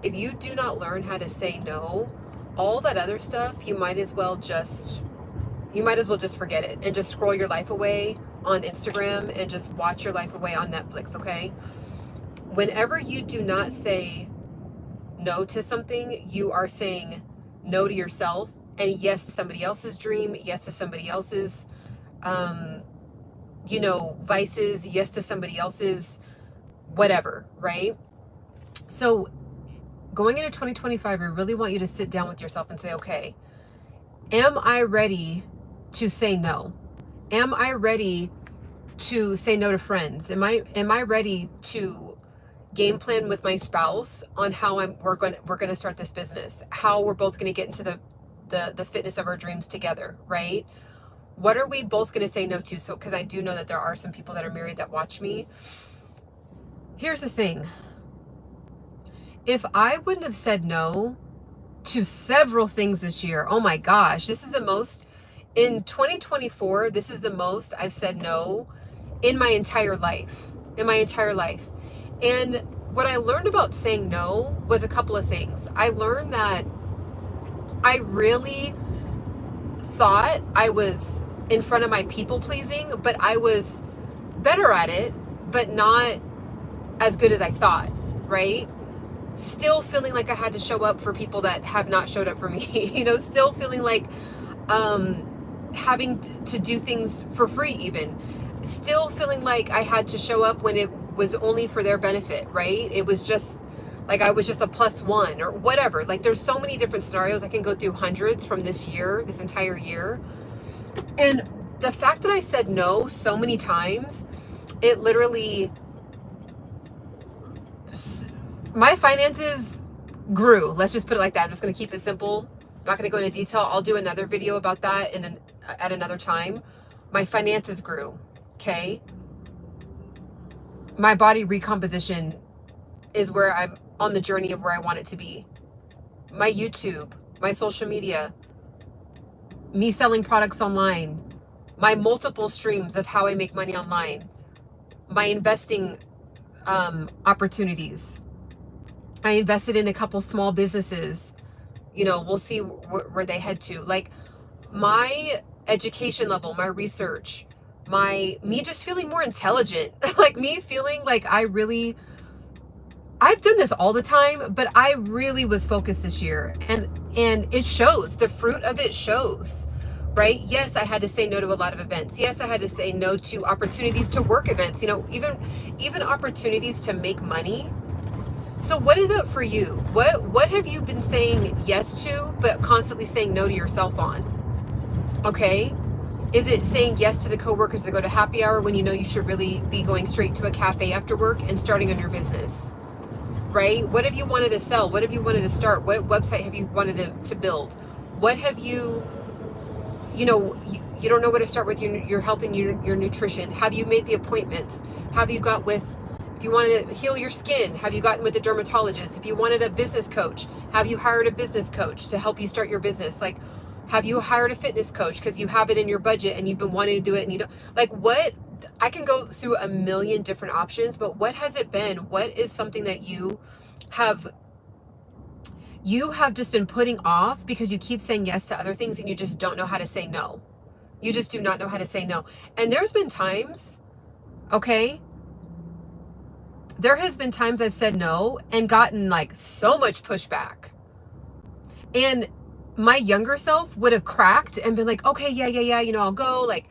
If you do not learn how to say no, all that other stuff, you might as well just forget it and just scroll your life away on Instagram and just watch your life away on Netflix, okay? Whenever you do not say no to something, you are saying no to yourself and yes to somebody else's dream, yes to somebody else's vices, yes to somebody else's whatever, right? So going into 2025, I really want you to sit down with yourself and say, okay, am I ready to say no? Am I ready to say no to friends? Am I ready to game plan with my spouse on how we're going to start this business, how we're both going to get into the fitness of our dreams together, right? What are we both going to say no to? So, because I do know that there are some people that are married that watch me. Here's the thing. If I wouldn't have said no to several things this year, oh my gosh, this is the most, in 2024, this is the most I've said no in my entire life. And what I learned about saying no was a couple of things. I learned that I really thought I was in front of my people pleasing, but I was better at it, but not as good as I thought, right? Still feeling like I had to show up for people that have not showed up for me, still feeling like having to do things for free, even still feeling like I had to show up when it was only for their benefit, right? It was just like I was just a plus one or whatever. Like there's so many different scenarios. I can go through hundreds from this entire year. And the fact that I said no so many times, it literally, my finances grew. Let's just put it like that. I'm just going to keep it simple. I'm not going to go into detail. I'll do another video about that at another time. My finances grew. Okay. My body recomposition is where I'm on the journey of where I want it to be. My YouTube, my social media, me selling products online, my multiple streams of how I make money online, my investing opportunities. I invested in a couple small businesses. We'll see where they head to. Like my education level, my research, me just feeling more intelligent, like me feeling like I've done this all the time, but I really was focused this year and it shows. The fruit of it shows, right? Yes, I had to say no to a lot of events. Yes, I had to say no to opportunities to work events, even opportunities to make money. So what is it for you? What have you been saying yes to, but constantly saying no to yourself on? Okay. Is it saying yes to the coworkers to go to happy hour when you should really be going straight to a cafe after work and starting on your business? Right? What have you wanted to sell? What have you wanted to start? What website have you wanted to build? What have you don't know where to start with your health and your nutrition. Have you made the appointments? Have you got with, if you wanted to heal your skin, have you gotten with the dermatologist? If you wanted a business coach, have you hired a business coach to help you start your business? Like, have you hired a fitness coach because you have it in your budget and you've been wanting to do it and you don't, like, what? I can go through a million different options, but what has it been? What is something that you have just been putting off because you keep saying yes to other things and you just don't know how to say no? You just do not know how to say no. And there's been times, okay, there has been times I've said no and gotten like so much pushback. And my younger self would have cracked and been like, okay, yeah, I'll go, like,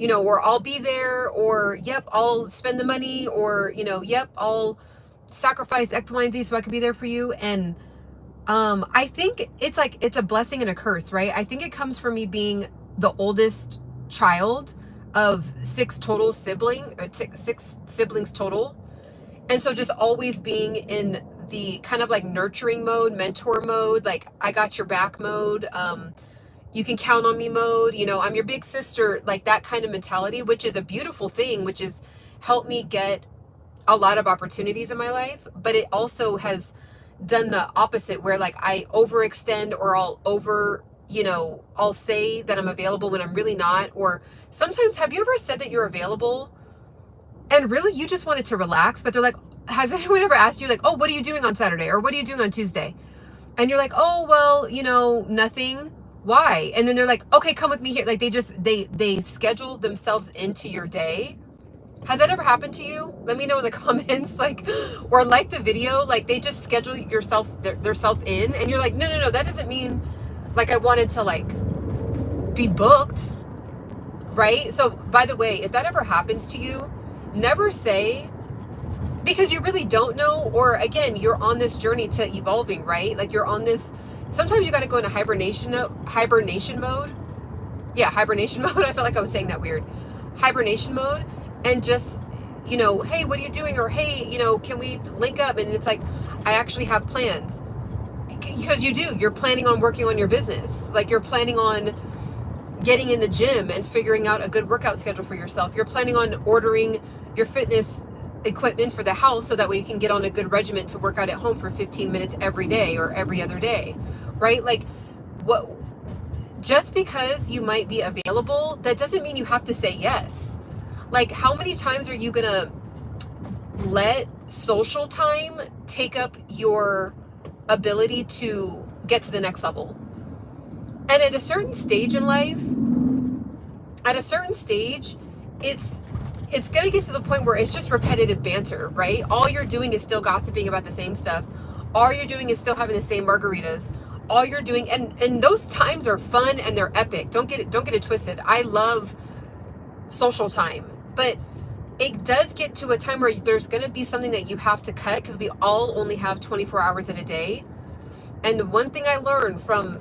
or I'll be there, or yep, I'll spend the money, or, yep, I'll sacrifice X, Y, and Z so I can be there for you. And I think it's like, it's a blessing and a curse, right? I think it comes from me being the oldest child of six siblings total. And so just always being in the kind of like nurturing mode, mentor mode, like I got your back mode, you can count on me mode, I'm your big sister, like that kind of mentality, which is a beautiful thing, which is helped me get a lot of opportunities in my life. But it also has done the opposite where like I overextend, or I'll say that I'm available when I'm really not. Or sometimes, have you ever said that you're available and really you just wanted to relax, but they're like, has anyone ever asked you like, oh, what are you doing on Saturday? Or what are you doing on Tuesday? And you're like, oh, well, you know, nothing. Why? And then they're like, okay, come with me here. Like they schedule themselves into your day. Has that ever happened to you? Let me know in the comments, like, or like the video, like they just schedule their self in, and you're like, no, that doesn't mean like I wanted to like be booked, right? So by the way, if that ever happens to you, never say, because you really don't know, or again, you're on this journey to evolving, right? Like you're on this, sometimes you got to go into hibernation mode. Yeah, hibernation mode. I feel like I was saying that weird. Hibernation mode. And just, you know, hey, what are you doing? Or hey, you know, can we link up? And it's like, I actually have plans. Because you do. You're planning on working on your business. Like you're planning on getting in the gym and figuring out a good workout schedule for yourself. You're planning on ordering your fitness equipment for the house so that way you can get on a good regimen to work out at home for 15 minutes every day or every other day, right? Like what, just because you might be available, that doesn't mean you have to say yes. Like, how many times are you gonna let social time take up your ability to get to the next level? And at a certain stage in life, it's gonna get to the point where it's just repetitive banter, right? All you're doing is still gossiping about the same stuff. All you're doing is still having the same margaritas. All you're doing, and those times are fun and they're epic. Don't get it twisted. I love social time. But it does get to a time where there's going to be something that you have to cut, because we all only have 24 hours in a day. And the one thing I learned from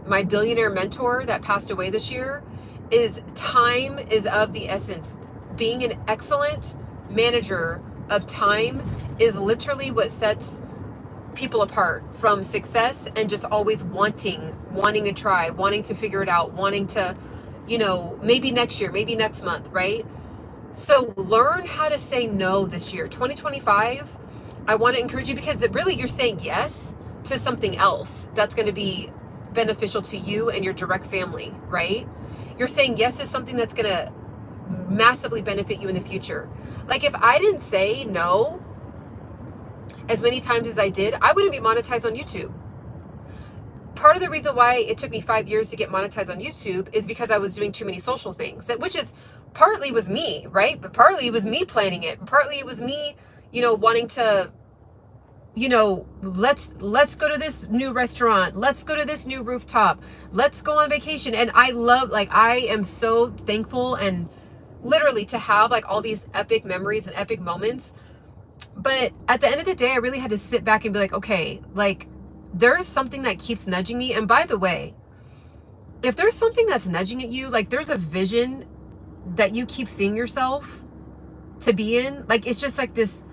my billionaire mentor that passed away this year is time is of the essence. Being an excellent manager of time is literally what sets people apart from success, and just always wanting to try, wanting to figure it out, wanting to, you know, maybe next year, maybe next month, right? So learn how to say no this year. 2025, I want to encourage you, because really you're saying yes to something else that's going to be beneficial to you and your direct family, right? You're saying yes to something that's going to massively benefit you in the future. Like if I didn't say no as many times as I did, I wouldn't be monetized on YouTube. Part of the reason why it took me 5 years to get monetized on YouTube is because I was doing too many social things, which is partly was me, right? But partly it was me planning it. Partly it was me, you know, wanting to, you know, let's go to this new restaurant. Let's go to this new rooftop. Let's go on vacation. And I love, like, I am so thankful and literally to have like all these epic memories and epic moments. But at the end of the day, I really had to sit back and be like, okay, like there's something that keeps nudging me. And by the way, if there's something that's nudging at you, like there's a vision that you keep seeing yourself to be in, like it's just like this,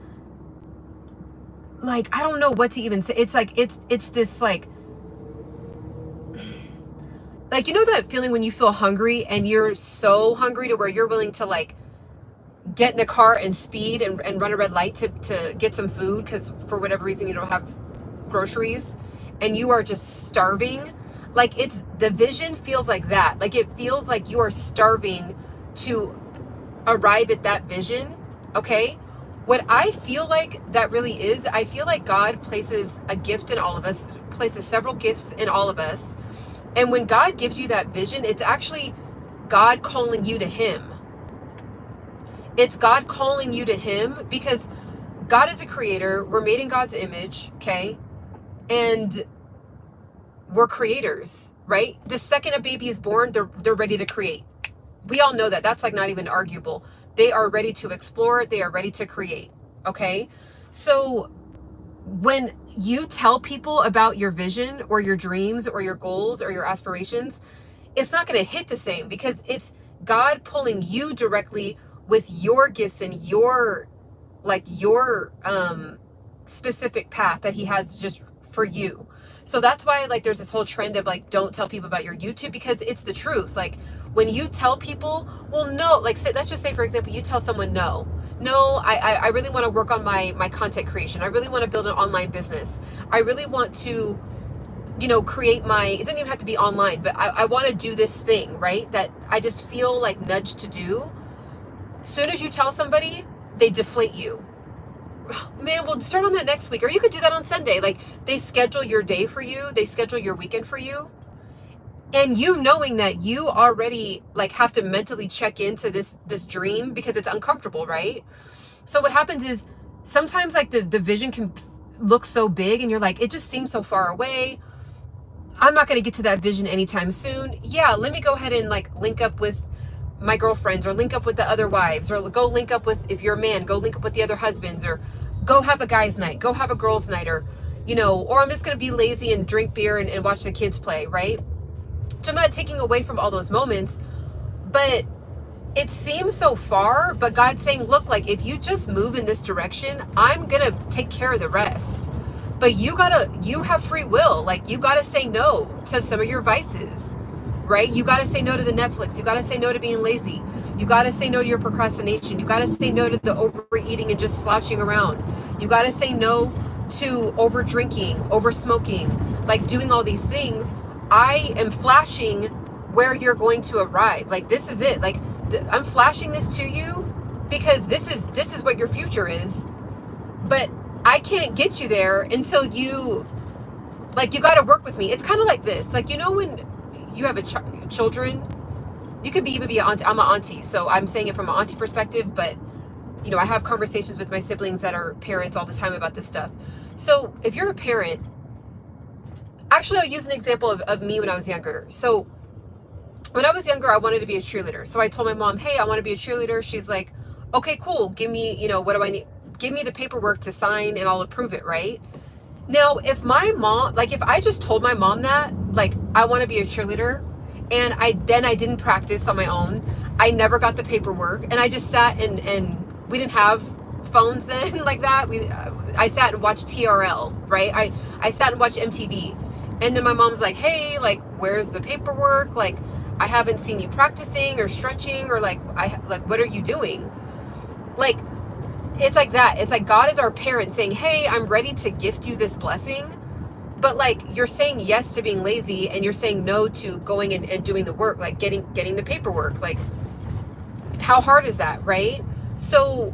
like I don't know what to even say. It's like it's this like you know that feeling when you feel hungry and you're so hungry to where you're willing to like get in the car and speed and run a red light to get some food because for whatever reason you don't have groceries and you are just starving. Like it's, the vision feels like that. Like it feels like you are starving to arrive at that vision. Okay, what I feel like that really is, I feel like God places a gift in all of us, places several gifts in all of us, and when God gives you that vision, it's actually God calling you to him. It's God calling you to him, because God is a creator. We're made in God's image, okay? And we're creators, right? The second a baby is born, they're ready to create. We all know that. That's like not even arguable. They are ready to explore. They are ready to create, okay? So when you tell people about your vision or your dreams or your goals or your aspirations, it's not going to hit the same, because it's God pulling you directly with your gifts and your specific path that he has just for you. So that's why like there's this whole trend of like, don't tell people about your YouTube, because it's the truth. Like when you tell people, well, no, like say, let's just say, for example, you tell someone, no, I really want to work on my content creation. I really want to build an online business. I really want to, you know, create my, it doesn't even have to be online, but I want to do this thing, right? That I just feel like nudged to do. Soon as you tell somebody, they deflate you. man, we'll start on that next week. Or you could do that on Sunday. Like, they schedule your day for you. They schedule your weekend for you. And you knowing that you already like have to mentally check into this dream because it's uncomfortable, right? So what happens is sometimes like the vision can look so big and you're like, it just seems so far away. I'm not going to get to that vision anytime soon. Yeah, let me go ahead and like link up with my girlfriends, or link up with the other wives, or go link up with, if you're a man, go link up with the other husbands, or go have a guy's night, go have a girl's night, or, you know, or I'm just going to be lazy and drink beer and watch the kids play, right? So I'm not taking away from all those moments, but it seems so far, but God's saying, look, like if you just move in this direction, I'm going to take care of the rest. But you have free will. Like, you gotta say no to some of your vices, right? You gotta say no to the Netflix. You gotta say no to being lazy. You gotta say no to your procrastination. You gotta say no to the overeating and just slouching around. You gotta say no to over drinking, over smoking, like doing all these things. I am flashing where you're going to arrive. Like, this is it. Like, I'm flashing this to you because this is what your future is. But I can't get you there until you, like, you got to work with me. It's kind of like this. Like, you know, when you have children, you could even be an auntie. I'm an auntie, so I'm saying it from an auntie perspective, but, you know, I have conversations with my siblings that are parents all the time about this stuff. So if you're a parent, actually, I'll use an example of me when I was younger. So when I was younger, I wanted to be a cheerleader. So I told my mom, hey, I want to be a cheerleader. She's like, okay, cool. Give me, you know, what do I need? Give me the paperwork to sign and I'll approve it, right? Now, if my mom, like if I just told my mom that, like, I want to be a cheerleader, and I didn't practice on my own, I never got the paperwork, and I just sat and we didn't have phones then like that. I sat and watched TRL, right? I sat and watched MTV. And then my mom's like, hey, like, where's the paperwork? Like, I haven't seen you practicing or stretching, or like, what are you doing? Like, it's like that. It's like God is our parent saying, hey, I'm ready to gift you this blessing. But like, you're saying yes to being lazy, and you're saying no to going and doing the work, like getting the paperwork. Like, how hard is that, right? So,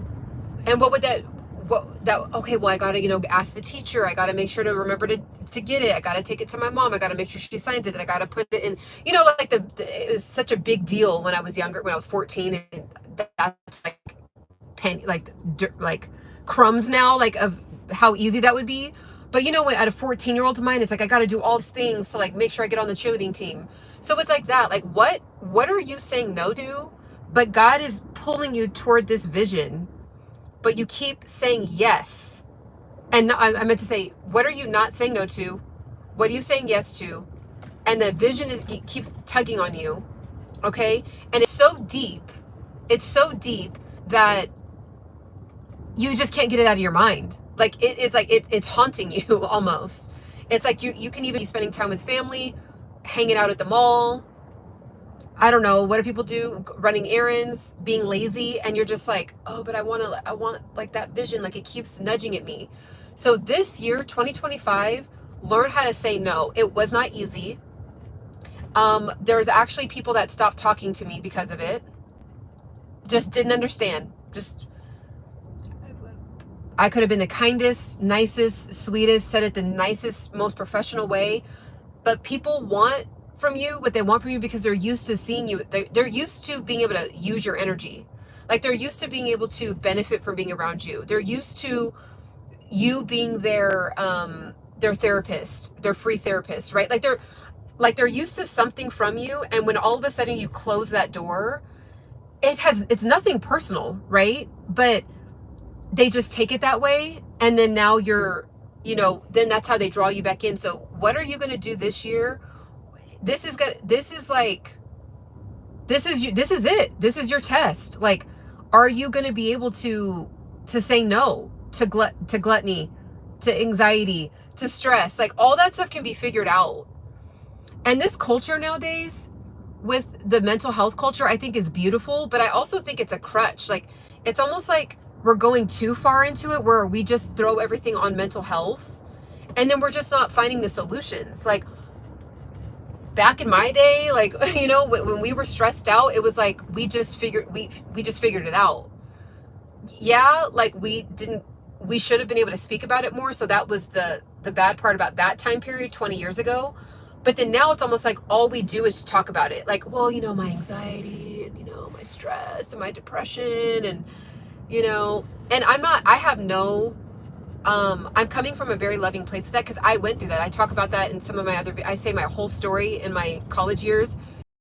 and okay, well, I gotta, you know, ask the teacher. I gotta make sure to remember to get it. I gotta take it to my mom. I gotta make sure she signs it. And I gotta put it in, you know, like it was such a big deal when I was younger, when I was 14, and that's like like crumbs now, like, of how easy that would be. But you know, at a 14-year-old's mind, it's like, I got to do all these things to like make sure I get on the cheerleading team. So it's like that. Like, what are you saying no to? But God is pulling you toward this vision, but you keep saying yes. And I meant to say, what are you not saying no to? What are you saying yes to? And the vision it keeps tugging on you. Okay. And it's so deep that you just can't get it out of your mind. Like, it's like, it's haunting you almost. It's like you can even be spending time with family, hanging out at the mall. I don't know, what do people do? Running errands, being lazy. And you're just like, oh, but I want like that vision. Like, it keeps nudging at me. So this year, 2025, learn how to say no. It was not easy. There's actually people that stopped talking to me because of it. Just didn't understand. I could have been the kindest, nicest, sweetest, said it the nicest, most professional way. But people want from you what they want from you because they're used to seeing you. They're used to being able to use your energy. Like, they're used to being able to benefit from being around you. They're used to you being their therapist, their free therapist, right? Like they're used to something from you. And when all of a sudden you close that door, it's nothing personal, right? But they just take it that way. And then now then that's how they draw you back in. So what are you going to do this year? This is it. This is your test. Like, are you going to be able to say no to gluttony, to anxiety, to stress? Like, all that stuff can be figured out. And this culture nowadays with the mental health culture, I think is beautiful, but I also think it's a crutch. Like, it's almost like we're going too far into it, where we just throw everything on mental health, and then we're just not finding the solutions. Like, back in my day, like, you know, when we were stressed out, it was like we just figured it out. Yeah, like we we should have been able to speak about it more. So that was the bad part about that time period 20 years ago. But then now it's almost like all we do is just talk about it. Like, well, you know, my anxiety and, you know, my stress and my depression and, you know, and I have no, I'm coming from a very loving place with that because I went through that. I talk about that in some of my other, I say my whole story in my college years